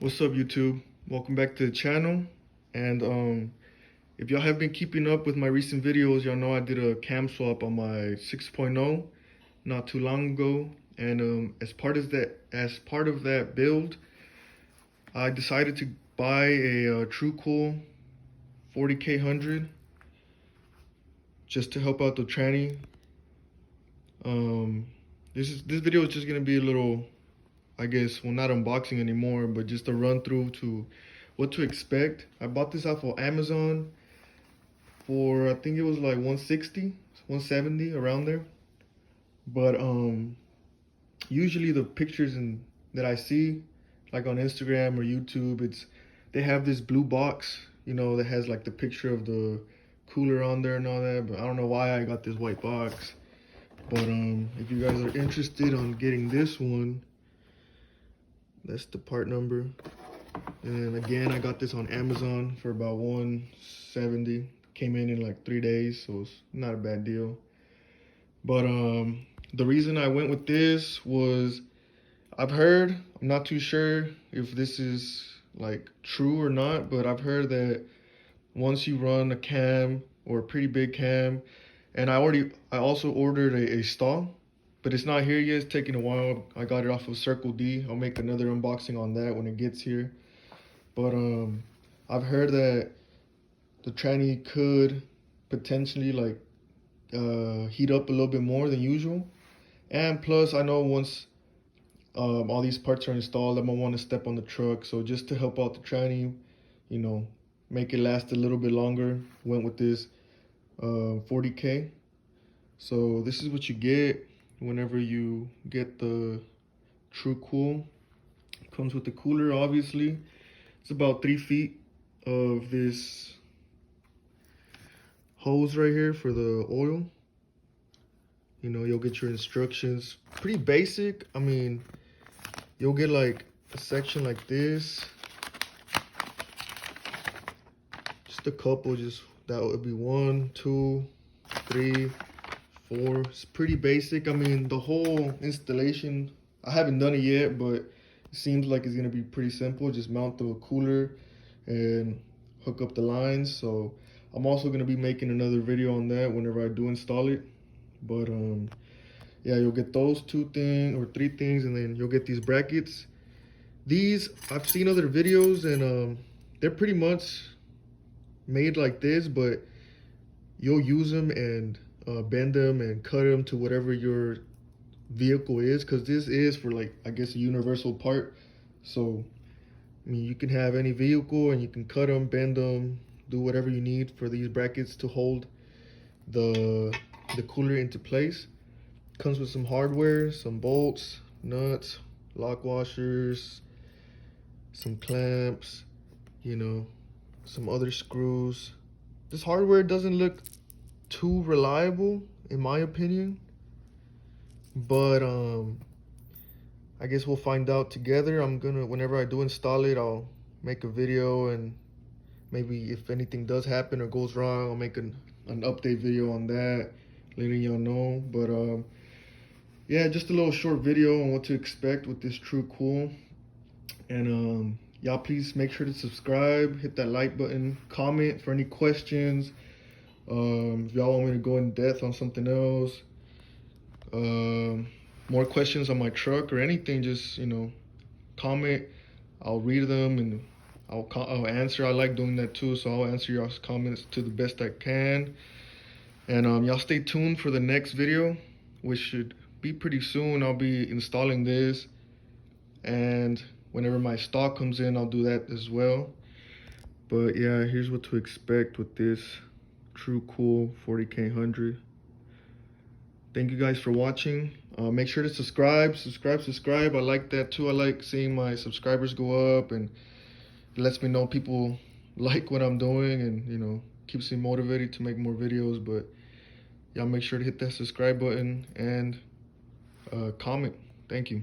What's up, YouTube? Welcome back to the channel. And if y'all have been keeping up with my recent videos, y'all know I did a cam swap on my 6.0 not too long ago. And as part of that build, I decided to buy a Tru-cool 40K100 just to help out the tranny. This video is just gonna be a little, I guess, well, not unboxing anymore, but just a run through to what to expect. I bought this off of Amazon for, I think it was like 160, 170, around there. But usually the pictures that I see, like on Instagram or YouTube, they have this blue box, that has like the picture of the cooler on there and all that. But I don't know why I got this white box. But if you guys are interested on getting this one, that's the part number. And again, I got this on Amazon for about 170. Came in like 3 days, so it's not a bad deal. But the reason I went with this was I'm not too sure if this is like true or not, but I've heard that once you run a cam or a pretty big cam, and I also ordered a stall, but it's not here yet. It's taking a while. I got it off of Circle D. I'll make another unboxing on that when it gets here. But I've heard that the tranny could potentially like heat up a little bit more than usual. And plus, I know once all these parts are installed, I'm gonna want to step on the truck. So just to help out the tranny, make it last a little bit longer, went with this 40K. So this is what you get whenever you get the Tru-cool. Comes with the cooler, obviously. It's about 3 feet of this hose right here for the oil. You'll get your instructions. Pretty basic. I mean, you'll get like a section like this. Just a couple, that would be 1, 2, 3, 4. It's pretty basic. I mean, the whole installation, I haven't done it yet, but it seems like it's gonna be pretty simple. Just mount the cooler and hook up the lines. So I'm also gonna be making another video on that whenever I do install it. But yeah, you'll get those 2 things or 3 things, and then you'll get these brackets. These, I've seen other videos, and they're pretty much made like this, but you'll use them and bend them and cut them to whatever your vehicle is, because this is for, like, I guess, a universal part. So I mean, you can have any vehicle and you can cut them, bend them, do whatever you need for these brackets to hold the cooler into place. Comes with some hardware, some bolts, nuts, lock washers, some clamps, some other screws. This hardware doesn't look too reliable in my opinion, but I guess we'll find out together. Whenever I do install it, I'll make a video, and maybe if anything does happen or goes wrong, I'll make an update video on that, letting y'all know. But yeah, just a little short video on what to expect with this Tru-cool. And y'all please make sure to subscribe, hit that like button, comment for any questions. If y'all want me to go in depth on something else, more questions on my truck or anything, just comment. I'll read them and I'll answer. I like doing that too, so I'll answer y'all's comments to the best I can. And y'all stay tuned for the next video, which should be pretty soon. I'll be installing this, and whenever my stock comes in, I'll do that as well. But yeah, here's what to expect with this Tru-cool 40K100. Thank you guys for watching. Make sure to subscribe. I like that too. I like seeing my subscribers go up, and it lets me know people like what I'm doing, and keeps me motivated to make more videos. But y'all make sure to hit that subscribe button and comment. Thank you.